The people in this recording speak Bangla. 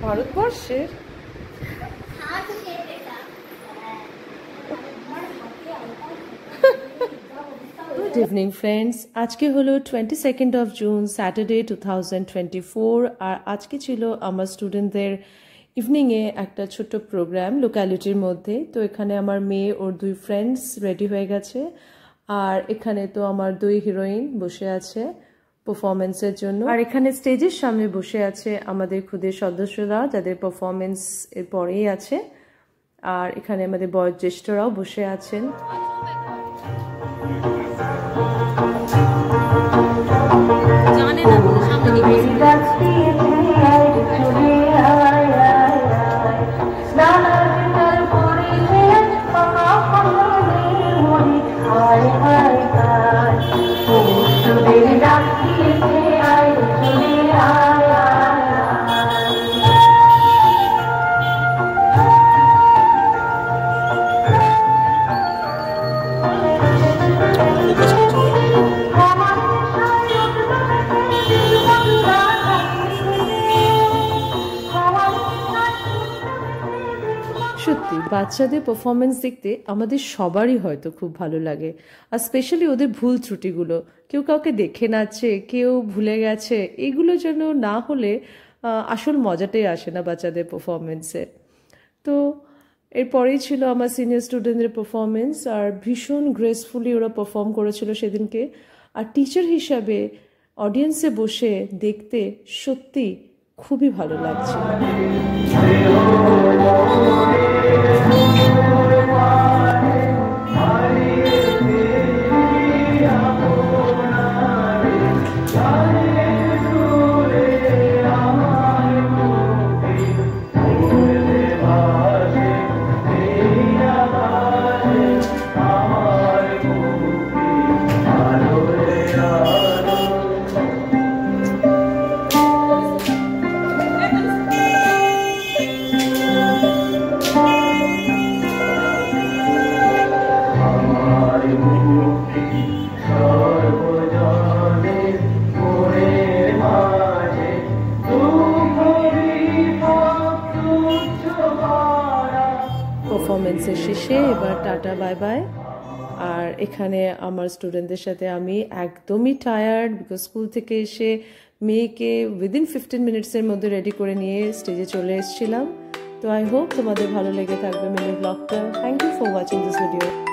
ভারতবর্ষের গুড ইভিনিং ফ্রেন্ডস, আজকে হলো 22nd অফ জুন, স্যাটারডে 2024। আর আজকে ছিল আমার স্টুডেন্টদের ইভিনিংয়ে একটা ছোট্ট প্রোগ্রাম লোকালিটির মধ্যে। তো এখানে আমার মেয়ে ওর দুই ফ্রেন্ডস রেডি হয়ে গেছে, আর এখানে তো আমার দুই হিরোইন বসে আছে পারফরমেন্সের জন্য। আর এখানে স্টেজের সামনে বসে আছে আমাদের খুদের সদস্যরা, যাদের পারফরমেন্স এর পরেই আছে। আর এখানে আমাদের বয়োজ্যেষ্ঠরাও বসে আছেন। সত্যি বাচ্চাদের পারফরমেন্স দেখতে আমাদের সবারই হয়তো খুব ভালো লাগে, আর স্পেশালি ওদের ভুল ত্রুটিগুলো। কেউ কাউকে দেখে নাচছে, কেউ ভুলে গেছে, এগুলো যেন না হলে আসল মজাটাই আসে না বাচ্চাদের পারফরমেন্সে। তো এরপরেই ছিল আমার সিনিয়র স্টুডেন্টদের পারফরমেন্স, আর ভীষণ গ্রেসফুলি ওরা পারফর্ম করেছিল সেদিনকে। আর টিচার হিসাবে অডিয়েন্সে বসে দেখতে সত্যি খুবই ভালো লাগছে। পারফরমেন্সের শেষে এবার টাটা বাই বাই। আর এখানে আমার স্টুডেন্টদের সাথে আমি একদমই টায়ার্ড, বিকজ স্কুল থেকে এসে মেয়েকে উইদিন 15 মিনিটসের মধ্যে রেডি করে নিয়ে স্টেজে চলে এসেছিলাম। তো আই হোপ তোমাদের ভালো লেগে থাকবে মিনি ব্লগটা। Thank you for watching this video.